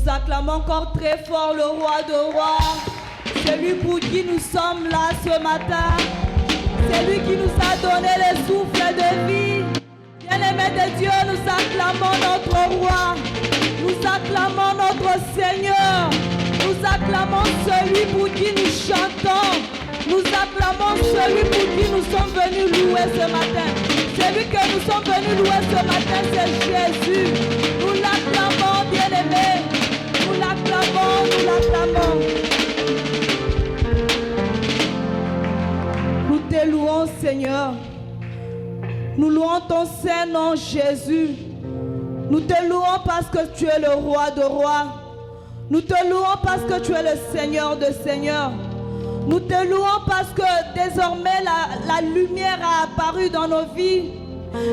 Nous acclamons encore très fort le roi de rois, celui pour qui nous sommes là ce matin, celui qui nous a donné le souffle de vie. Bien-aimés de Dieu, nous acclamons notre roi, nous acclamons notre Seigneur, nous acclamons celui pour qui nous chantons, nous acclamons celui pour qui nous sommes venus louer ce matin. Celui que nous sommes venus louer ce matin, c'est Jésus. Nous l'acclamons, bien-aimés. Nous l'acclamons, nous l'acclamons. Nous te louons, Seigneur. Nous louons ton Saint-Nom, Jésus. Nous te louons parce que tu es le roi de rois. Nous te louons parce que tu es le Seigneur de seigneurs. Nous te louons parce que désormais la lumière a apparu dans nos vies.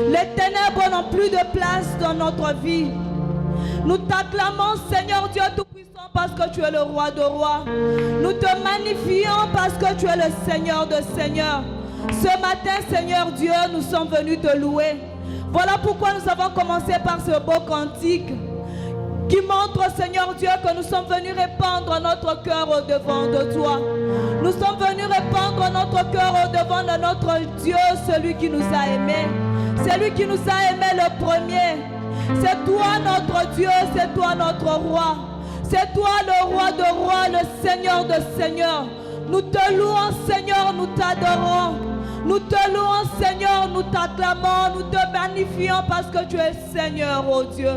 Les ténèbres n'ont plus de place dans notre vie. Nous t'acclamons, Seigneur Dieu Tout-Puissant, parce que tu es le roi de rois. Nous te magnifions parce que tu es le Seigneur de seigneurs. Ce matin, Seigneur Dieu, nous sommes venus te louer. Voilà pourquoi nous avons commencé par ce beau cantique qui montre, Seigneur Dieu, que nous sommes venus répandre notre cœur au devant de toi. Nous sommes venus répandre notre cœur au devant de notre Dieu, celui qui nous a aimés. Celui qui nous a aimés le premier. C'est toi notre Dieu, c'est toi notre roi. C'est toi le roi de rois, le Seigneur de seigneurs. Nous te louons, Seigneur, nous t'adorons. Nous te louons, Seigneur, nous t'acclamons, nous te magnifions parce que tu es Seigneur, oh Dieu.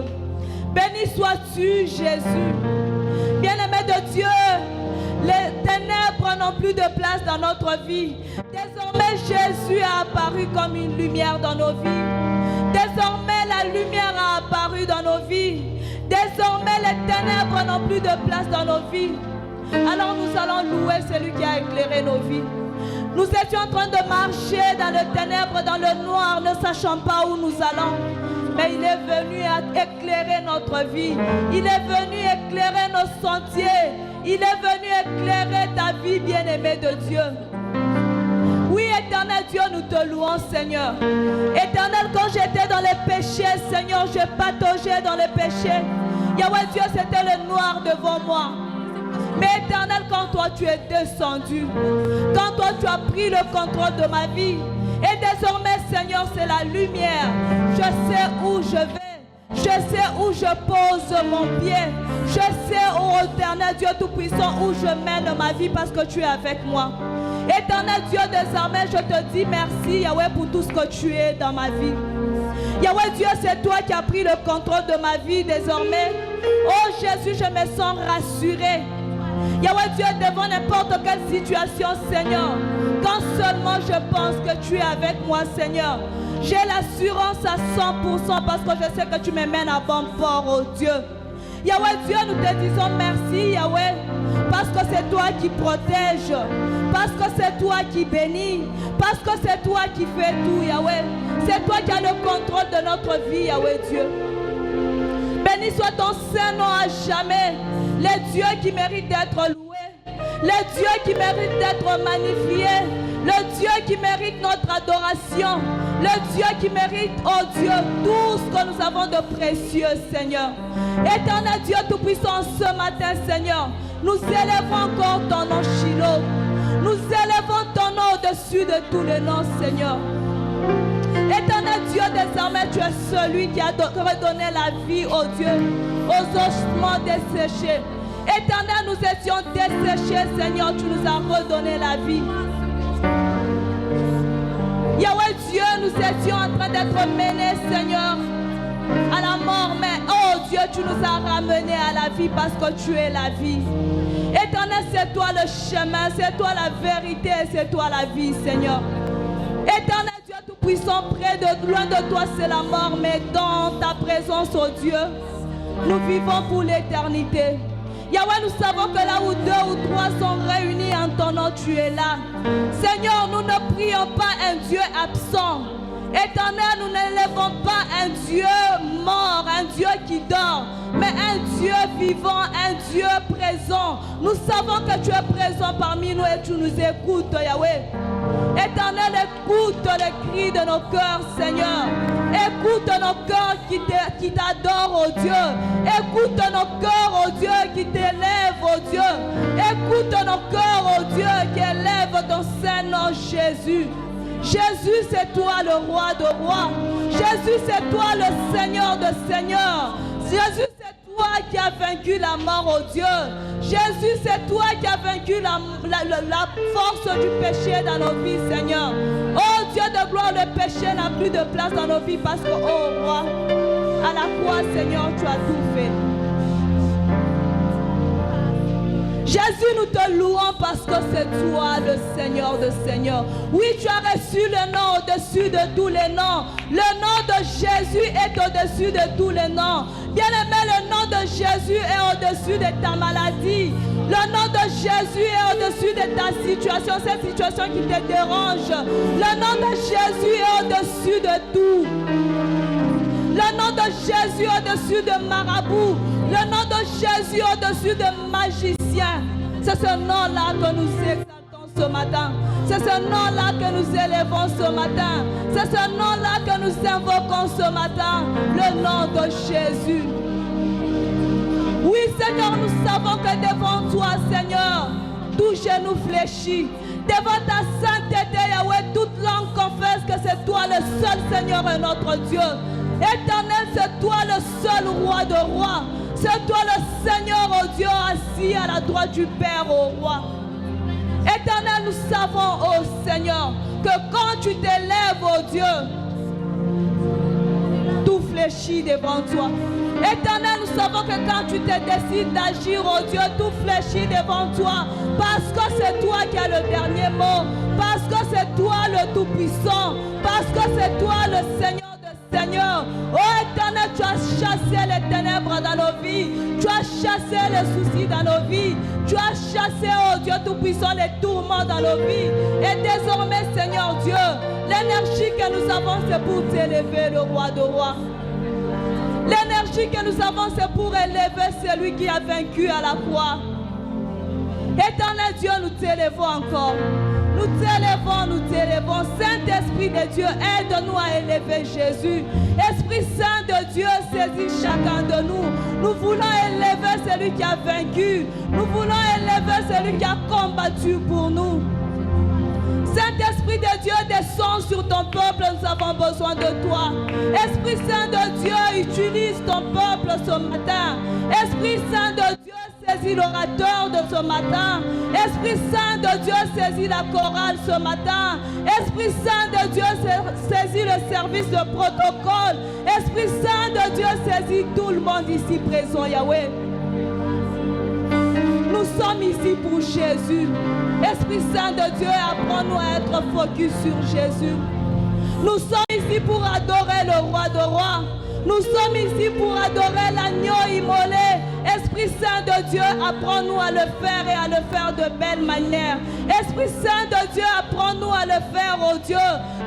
Béni sois-tu, Jésus. Bien-aimé de Dieu, les ténèbres n'ont plus de place dans notre vie. Désormais, Jésus a apparu comme une lumière dans nos vies. Désormais, la lumière a apparu dans nos vies. Désormais, les ténèbres n'ont plus de place dans nos vies. Alors nous allons louer celui qui a éclairé nos vies. Nous étions en train de marcher dans les ténèbres, dans le noir, ne sachant pas où nous allons. Mais il est venu éclairer notre vie. Il est venu éclairer nos sentiers. Il est venu éclairer ta vie, bien-aimée de Dieu. Oui, éternel Dieu, nous te louons, Seigneur. Éternel, quand j'étais dans les péchés, Seigneur, je pataugeais dans les péchés. Yahweh Dieu, c'était le noir devant moi. Mais éternel, quand toi tu es descendu, quand toi tu as pris le contrôle de ma vie, et désormais, Seigneur, c'est la lumière. Je sais où je vais. Je sais où je pose mon pied. Je sais, oh éternel Dieu Tout-Puissant, où je mène ma vie parce que tu es avec moi. Éternel Dieu, désormais, je te dis merci, Yahweh, pour tout ce que tu es dans ma vie. Yahweh Dieu, c'est toi qui as pris le contrôle de ma vie désormais. Oh Jésus, je me sens rassuré. Yahweh Dieu, devant n'importe quelle situation, Seigneur, quand seulement je pense que tu es avec moi, Seigneur, j'ai l'assurance à 100% parce que je sais que tu me mènes à bon port, oh Dieu. Yahweh Dieu, nous te disons merci, Yahweh, parce que c'est toi qui protège, parce que c'est toi qui bénit, parce que c'est toi qui fais tout, Yahweh. C'est toi qui as le contrôle de notre vie, Yahweh Dieu. Béni soit ton Saint-Nom à jamais. Les dieux qui méritent d'être loués, les dieux qui méritent d'être magnifiés, le Dieu qui mérite notre adoration, le Dieu qui mérite, oh Dieu, tout ce que nous avons de précieux, Seigneur. Éternel Dieu Tout-Puissant, ce matin, Seigneur, nous élevons encore ton nom, Shiloh. Nous élevons ton nom au-dessus de tous les noms, Seigneur. Éternel Dieu, désormais, tu es celui qui a redonné la vie, oh Dieu, aux ossements desséchés. Éternel, nous étions desséchés, Seigneur, tu nous as redonné la vie. Yahweh Dieu, nous étions en train d'être menés, Seigneur, à la mort, mais oh Dieu, tu nous as ramenés à la vie parce que tu es la vie. Éternel, c'est toi le chemin, c'est toi la vérité, c'est toi la vie, Seigneur. Éternel Dieu Tout-Puissant, loin de toi c'est la mort, mais dans ta présence, oh Dieu, nous vivons pour l'éternité. Yahweh, nous savons que là où 2 ou 3 sont réunis en ton nom, tu es là. Seigneur, nous ne prions pas un Dieu absent. Éternel, nous n'élevons pas un Dieu mort, un Dieu qui dort, mais un Dieu vivant, un Dieu présent. Nous savons que tu es présent parmi nous et tu nous écoutes, Yahweh. Éternel, écoute les cris de nos cœurs, Seigneur. Écoute nos cœurs qui t'adorent, oh Dieu. Écoute nos cœurs, oh Dieu, Jésus. Jésus, c'est toi le roi de rois. Jésus, c'est toi le Seigneur de seigneurs. Jésus, c'est toi qui as vaincu la mort, oh Dieu. Jésus, c'est toi qui as vaincu la force du péché dans nos vies, Seigneur. Oh Dieu de gloire, le péché n'a plus de place dans nos vies parce que, oh roi, à la croix, Seigneur, tu as tout fait. Jésus, nous te louons parce que c'est toi le Seigneur de seigneurs. Oui, tu as reçu le nom au-dessus de tous les noms. Le nom de Jésus est au-dessus de tous les noms. Bien-aimé, le nom de Jésus est au-dessus de ta maladie. Le nom de Jésus est au-dessus de ta situation, cette situation qui te dérange. Le nom de Jésus est au-dessus de tout. Le nom de Jésus est au-dessus de marabout. Le nom de Jésus est au-dessus de magicien. C'est ce nom-là que nous exaltons ce matin. C'est ce nom-là que nous élevons ce matin. C'est ce nom-là que nous invoquons ce matin. Le nom de Jésus. Oui, Seigneur, nous savons que devant toi, Seigneur, tout genou fléchit. Devant ta sainteté, Yahweh, toute langue confesse que c'est toi le seul Seigneur et notre Dieu. Éternel, c'est toi le seul roi de rois. C'est toi le Seigneur, oh Dieu, assis à la droite du Père, oh roi. Éternel, nous savons, oh Seigneur, que quand tu t'élèves, oh Dieu, tout fléchit devant toi. Éternel, nous savons que quand tu te décides d'agir, oh Dieu, tout fléchit devant toi. Parce que c'est toi qui as le dernier mot. Parce que c'est toi le Tout-Puissant. Parce que c'est toi le Seigneur des Seigneurs. Oh Éternel, tu as chassé les ténèbres dans nos vies. Tu as chassé les soucis dans nos vies. Tu as chassé, oh Dieu Tout-Puissant, les tourments dans nos vies. Et désormais, Seigneur Dieu, l'énergie que nous avons, c'est pour t'élever, le roi de rois. L'énergie que nous avons, c'est pour élever celui qui a vaincu à la croix. Éternel Dieu, nous t'élevons encore. Nous t'élevons, nous t'élevons. Saint-Esprit de Dieu, aide-nous à élever Jésus. Esprit Saint de Dieu, saisis chacun de nous. Nous voulons élever celui qui a vaincu. Nous voulons élever celui qui a combattu pour nous. Saint-Esprit de Dieu, descends sur ton peuple, nous avons besoin de toi. Esprit Saint de Dieu, utilise ton peuple ce matin. Esprit Saint de Dieu, saisis l'orateur de ce matin. Esprit Saint de Dieu, saisis la chorale ce matin. Esprit Saint de Dieu, saisis le service de protocole. Esprit Saint de Dieu, saisis tout le monde ici présent, Yahweh. Nous sommes ici pour Jésus. Esprit Saint de Dieu, apprends-nous à être focus sur Jésus. Nous sommes ici pour adorer le roi de rois. Nous sommes ici pour adorer l'agneau immolé. Esprit Saint de Dieu, apprends-nous à le faire et à le faire de belle manière. Esprit Saint de Dieu, apprends-nous à le faire, oh Dieu.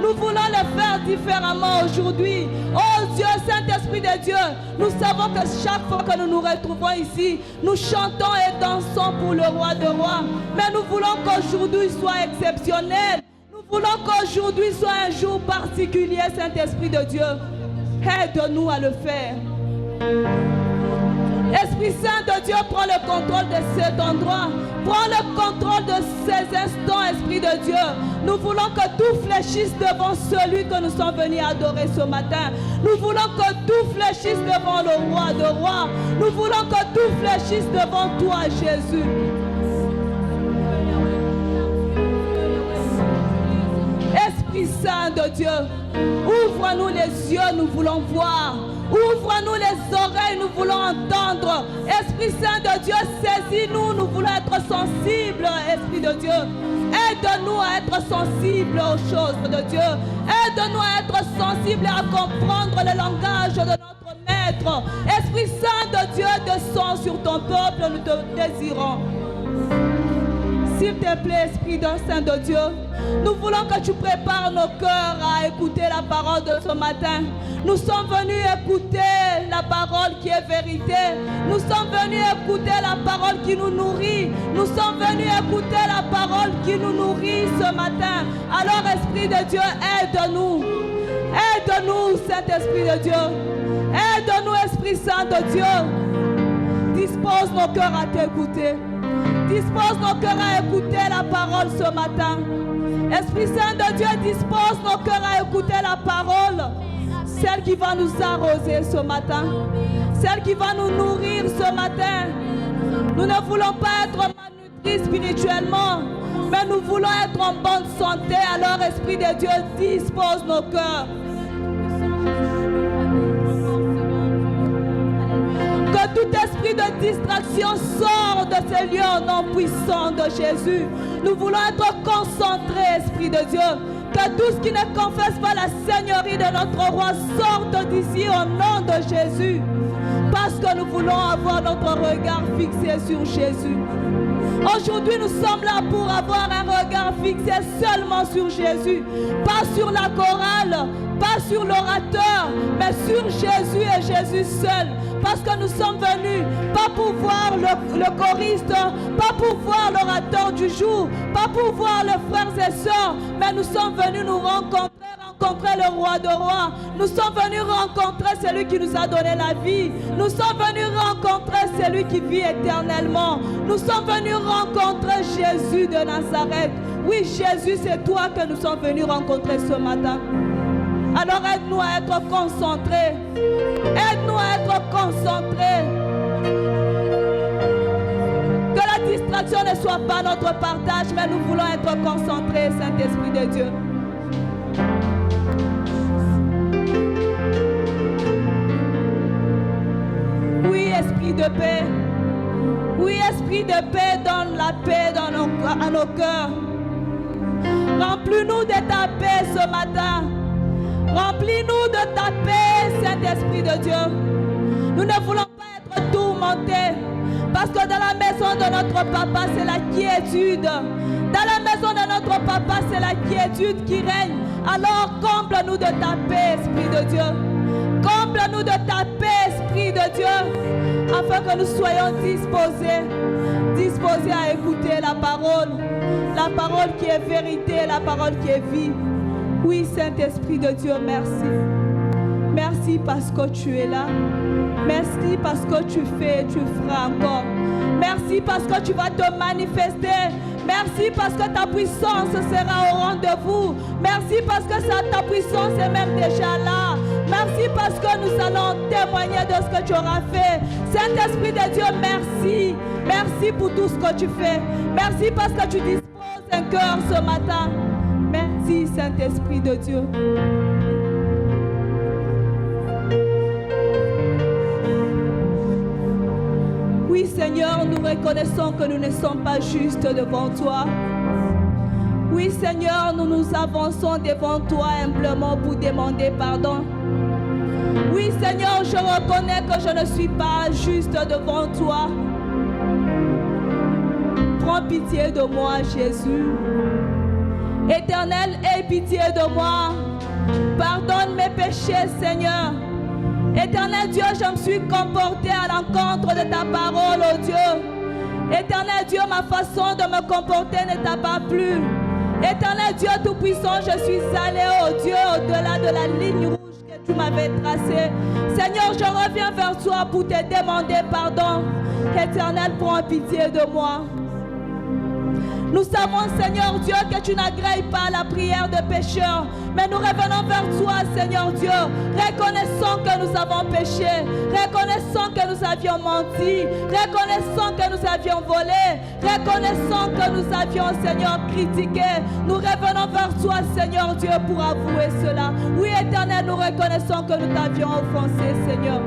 Nous voulons le faire différemment aujourd'hui. Oh Dieu, Saint-Esprit de Dieu, nous savons que chaque fois que nous nous retrouvons ici, nous chantons et dansons pour le roi de rois. Mais nous voulons qu'aujourd'hui soit exceptionnel. Nous voulons qu'aujourd'hui soit un jour particulier, Saint-Esprit de Dieu. Aide-nous à le faire. Esprit Saint de Dieu, prends le contrôle de cet endroit. Prends le contrôle de ces instants, Esprit de Dieu. Nous voulons que tout fléchisse devant celui que nous sommes venus adorer ce matin. Nous voulons que tout fléchisse devant le roi de rois. Nous voulons que tout fléchisse devant toi, Jésus. Esprit Saint de Dieu, ouvre-nous les yeux, nous voulons voir. Ouvre-nous les oreilles, nous voulons entendre. Esprit Saint de Dieu, saisis-nous, nous voulons être sensibles, Esprit de Dieu. Aide-nous à être sensibles aux choses de Dieu. Aide-nous à être sensibles et à comprendre le langage de notre Maître. Esprit Saint de Dieu, descends sur ton peuple, nous te désirons. S'il te plaît, Esprit Saint de Dieu, nous voulons que tu prépares nos cœurs à écouter la parole de ce matin. Nous sommes venus écouter la parole qui est vérité. Nous sommes venus écouter la parole qui nous nourrit. Nous sommes venus écouter la parole qui nous nourrit ce matin. Alors, Esprit de Dieu, aide-nous. Aide-nous, Saint-Esprit de Dieu. Aide-nous, Esprit Saint de Dieu. Dispose nos cœurs à t'écouter. dispose nos cœurs à écouter la parole ce matin. Esprit Saint de Dieu, dispose nos cœurs à écouter la parole. Celle qui va nous arroser ce matin. Celle qui va nous nourrir ce matin. Nous ne voulons pas être malnutris spirituellement, mais nous voulons être en bonne santé. Alors, Esprit de Dieu, dispose nos cœurs. Que tout esprit de distraction sorte de ce lieu au nom puissant de Jésus. Nous voulons être concentrés, Esprit de Dieu. Que tout ce qui ne confesse pas la Seigneurie de notre roi sorte d'ici au nom de Jésus. Parce que nous voulons avoir notre regard fixé sur Jésus. Aujourd'hui, nous sommes là pour avoir un regard fixé seulement sur Jésus. Pas sur la chorale, pas sur l'orateur, mais sur Jésus et Jésus seul. Parce que nous sommes venus, pas pour voir le choriste, pas pour voir l'orateur du jour, pas pour voir les frères et sœurs, mais nous sommes venus nous rencontrer le roi de rois. Nous sommes venus rencontrer celui qui nous a donné la vie. Nous sommes venus rencontrer celui qui vit éternellement. Nous sommes venus rencontrer Jésus de Nazareth. Oui, Jésus, c'est toi que nous sommes venus rencontrer ce matin. Alors aide-nous à être concentrés. Aide-nous à être concentrés. Que la distraction ne soit pas notre partage, mais nous voulons être concentrés, Saint-Esprit de Dieu. Oui, Esprit de paix. Oui, Esprit de paix, donne la paix à nos cœurs. Remplis-nous de ta paix ce matin. Remplis-nous de ta paix, Saint-Esprit de Dieu. Nous ne voulons pas être tourmentés. Parce que dans la maison de notre papa, c'est la quiétude. Dans la maison de notre papa, c'est la quiétude qui règne. Alors comble-nous de ta paix, Esprit de Dieu. Comble-nous de ta paix, Esprit de Dieu, afin que nous soyons disposés à écouter la parole qui est vérité, la parole qui est vie. Oui, Saint-Esprit de Dieu, merci. Merci parce que tu es là. Merci parce que tu fais et tu feras encore. Merci parce que tu vas te manifester. Merci parce que ta puissance sera au rendez-vous. Merci parce que ta puissance est même déjà là. Merci parce que nous allons témoigner de ce que tu auras fait. Saint-Esprit de Dieu, merci. Merci pour tout ce que tu fais. Merci parce que tu disposes un cœur ce matin. Merci, Saint-Esprit de Dieu. Oui, Seigneur, nous reconnaissons que nous ne sommes pas justes devant toi. Oui, Seigneur, nous nous avançons devant toi humblement pour demander pardon. Oui, Seigneur, je reconnais que je ne suis pas juste devant toi. Prends pitié de moi, Jésus. Éternel, aie pitié de moi. Pardonne mes péchés, Seigneur. Éternel Dieu, je me suis comporté à l'encontre de ta parole, oh Dieu. Éternel Dieu, ma façon de me comporter ne t'a pas plu. Éternel Dieu Tout-Puissant, je suis allé, oh Dieu, au-delà de la ligne rouge que tu m'avais tracée. Seigneur, je reviens vers toi pour te demander pardon. Éternel, prends pitié de moi. Nous savons, Seigneur Dieu, que tu n'agrées pas la prière de pécheurs. Mais nous revenons vers toi, Seigneur Dieu. Reconnaissons que nous avons péché. Reconnaissons que nous avions menti. Reconnaissons que nous avions volé. Reconnaissons que nous avions, Seigneur, critiqué. Nous revenons vers toi, Seigneur Dieu, pour avouer cela. Oui, Éternel, nous reconnaissons que nous t'avions offensé, Seigneur.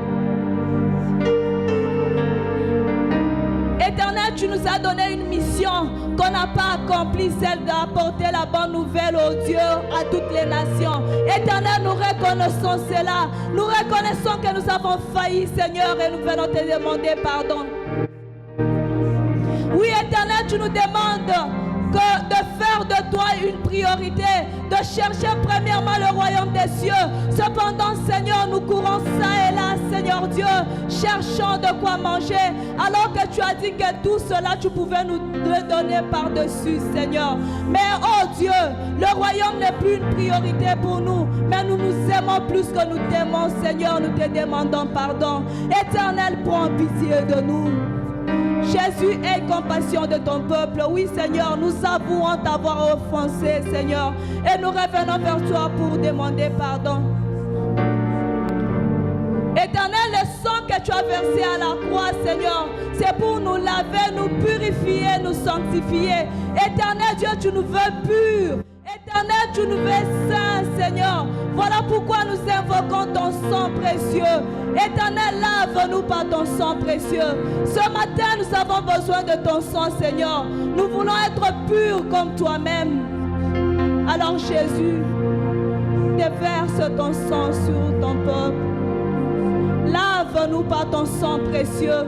Éternel, tu nous as donné une mission qu'on n'a pas accomplie, celle d'apporter la bonne nouvelle, oh Dieu, à toutes les nations. Éternel, nous reconnaissons cela. Nous reconnaissons que nous avons failli, Seigneur, et nous venons te demander pardon. Oui, Éternel, tu nous demandes de faire de toi une priorité, de chercher premièrement le royaume des cieux. Cependant, Seigneur, nous courons ça et là, Seigneur Dieu, cherchant de quoi manger, alors que tu as dit que tout cela, tu pouvais nous le donner par-dessus, Seigneur. Mais, oh Dieu, le royaume n'est plus une priorité pour nous, mais nous nous aimons plus que nous t'aimons, Seigneur. Nous te demandons pardon. Éternel, prends pitié de nous. Jésus, aie compassion de ton peuple. Oui, Seigneur, nous avouons t'avoir offensé, Seigneur. Et nous revenons vers toi pour demander pardon. Éternel, le sang que tu as versé à la croix, Seigneur, c'est pour nous laver, nous purifier, nous sanctifier. Éternel Dieu, tu nous veux purs. Éternel, tu nous veux saints, Seigneur. Voilà pourquoi nous invoquons ton sang précieux. Éternel, lave-nous par ton sang précieux. Ce matin, nous avons besoin de ton sang, Seigneur. Nous voulons être purs comme toi-même. Alors Jésus, déverse ton sang sur ton peuple. Lave-nous par ton sang précieux.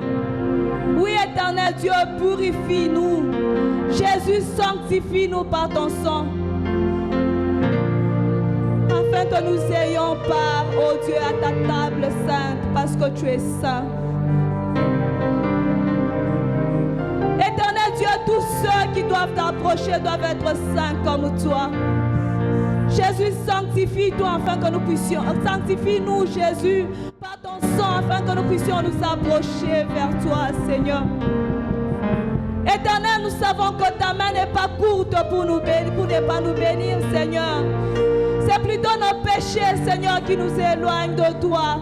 Oui, éternel Dieu, purifie-nous. Jésus, sanctifie-nous par ton sang. Afin que nous ayons part, oh Dieu, à ta table sainte, parce que tu es saint. Éternel Dieu, tous ceux qui doivent t'approcher doivent être saints comme toi. Jésus, sanctifie-toi afin que nous puissions, sanctifie-nous Jésus, par ton sang afin que nous puissions nous approcher vers toi, Seigneur. Éternel, nous savons que ta main n'est pas courte pour nous bénir, pour ne pas nous bénir, Seigneur. C'est plutôt nos péchés, Seigneur, qui nous éloignent de toi.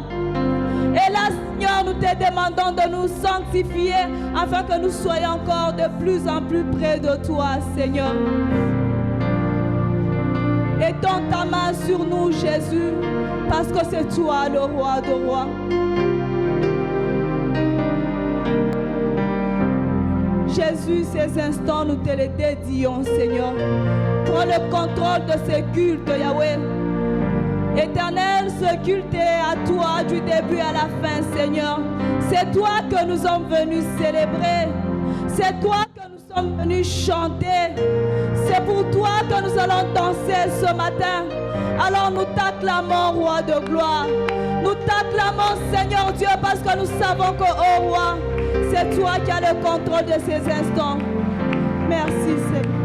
Et là, Seigneur, nous te demandons de nous sanctifier afin que nous soyons encore de plus en plus près de toi, Seigneur. Étends ta main sur nous, Jésus, parce que c'est toi le roi de rois. Jésus, ces instants, nous te les dédions, Seigneur. Prends le contrôle de ce culte, Yahweh. Éternel, ce culte est à toi du début à la fin, Seigneur. C'est toi que nous sommes venus célébrer. C'est toi que nous sommes venus chanter. C'est pour toi que nous allons danser ce matin. Alors nous t'acclamons, roi de gloire. Nous t'acclamons, Seigneur Dieu, parce que nous savons que, oh roi, c'est toi qui as le contrôle de ces instants. Merci, Seigneur.